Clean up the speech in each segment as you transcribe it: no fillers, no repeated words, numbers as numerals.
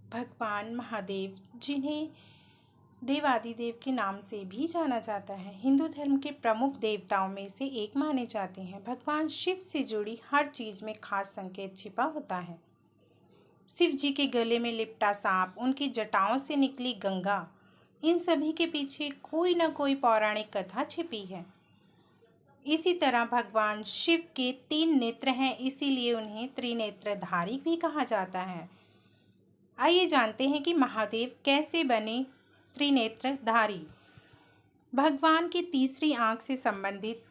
भगवान महादेव, जिन्हें देवादिदेव के नाम से भी जाना जाता है, हिंदू धर्म के प्रमुख देवताओं में से एक माने जाते हैं। भगवान शिव से जुड़ी हर चीज में खास संकेत छिपा होता है। शिव जी के गले में लिपटा सांप, उनकी जटाओं से निकली गंगा, इन सभी के पीछे कोई न कोई पौराणिक कथा छिपी है। इसी तरह भगवान शिव के 3 नेत्र हैं, इसीलिए उन्हें त्रिनेत्रधारी भी कहा जाता है। आइए जानते हैं कि महादेव कैसे बने त्रिनेत्रधारी। भगवान की तीसरी आंख से संबंधित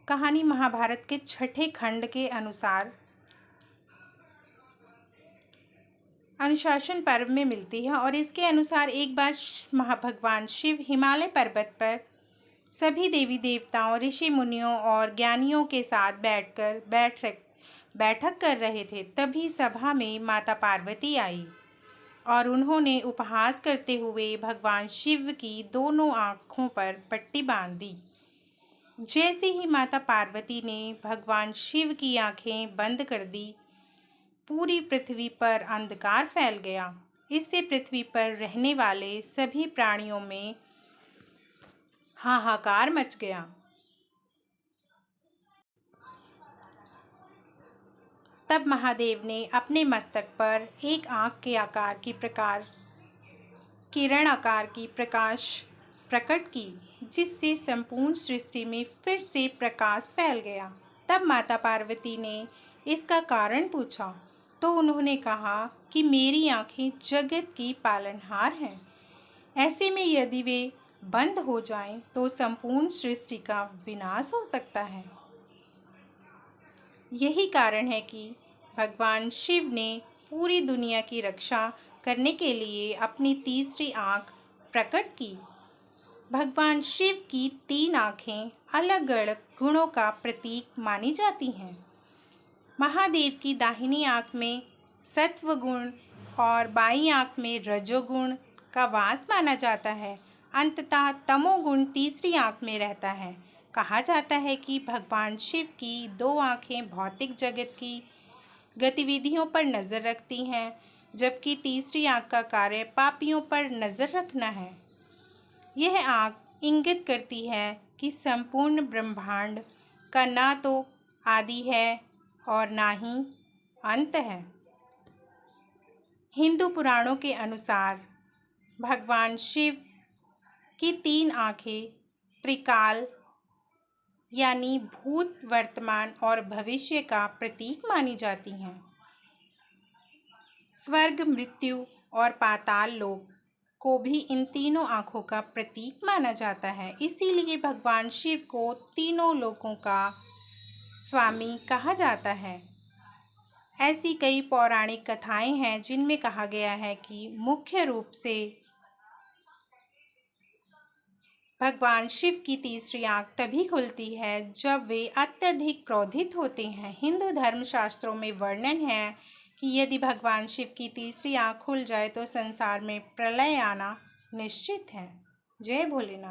कहानी महाभारत के 6ठे खंड के अनुसार अनुशासन पर्व में मिलती है और इसके अनुसार एक बार भगवान शिव हिमालय पर्वत पर सभी देवी देवताओं, ऋषि मुनियों और ज्ञानियों के साथ बैठक कर रहे थे। तभी सभा में माता पार्वती आई और उन्होंने उपहास करते हुए भगवान शिव की दोनों आँखों पर पट्टी बांध दी। जैसे ही माता पार्वती ने भगवान शिव की आँखें बंद कर दी, पूरी पृथ्वी पर अंधकार फैल गया। इससे पृथ्वी पर रहने वाले सभी प्राणियों में हाहाकार मच गया। तब महादेव ने अपने मस्तक पर एक आँख के आकार की किरण आकार की प्रकाश प्रकट की, जिससे संपूर्ण सृष्टि में फिर से प्रकाश फैल गया। तब माता पार्वती ने इसका कारण पूछा तो उन्होंने कहा कि मेरी आँखें जगत की पालनहार हैं। ऐसे में यदि वे बंद हो जाएं तो संपूर्ण सृष्टि का विनाश हो सकता है। यही कारण है कि भगवान शिव ने पूरी दुनिया की रक्षा करने के लिए अपनी तीसरी आँख प्रकट की। भगवान शिव की 3 आँखें अलग अलग गुणों का प्रतीक मानी जाती हैं। महादेव की दाहिनी आँख में सत्व गुण और बाईं आँख में रजोगुण का वास माना जाता है। अंततः तमोगुण तीसरी आँख में रहता है। कहा जाता है कि भगवान शिव की 2 आँखें भौतिक जगत की गतिविधियों पर नज़र रखती हैं, जबकि तीसरी आँख का कार्य पापियों पर नज़र रखना है। यह आँख इंगित करती है कि संपूर्ण ब्रह्मांड का ना तो आदि है और ना ही अंत है। हिंदू पुराणों के अनुसार भगवान शिव की 3 आँखें त्रिकाल यानी भूत, वर्तमान और भविष्य का प्रतीक मानी जाती हैं। स्वर्ग, मृत्यु और पाताल लोक को भी इन तीनों आँखों का प्रतीक माना जाता है। इसीलिए भगवान शिव को तीनों लोकों का स्वामी कहा जाता है। ऐसी कई पौराणिक कथाएं हैं जिनमें कहा गया है कि मुख्य रूप से भगवान शिव की तीसरी आँख तभी खुलती है जब वे अत्यधिक क्रोधित होते हैं। हिंदू धर्म शास्त्रों में वर्णन है कि यदि भगवान शिव की तीसरी आँख खुल जाए तो संसार में प्रलय आना निश्चित है। जय भोलेनाथ।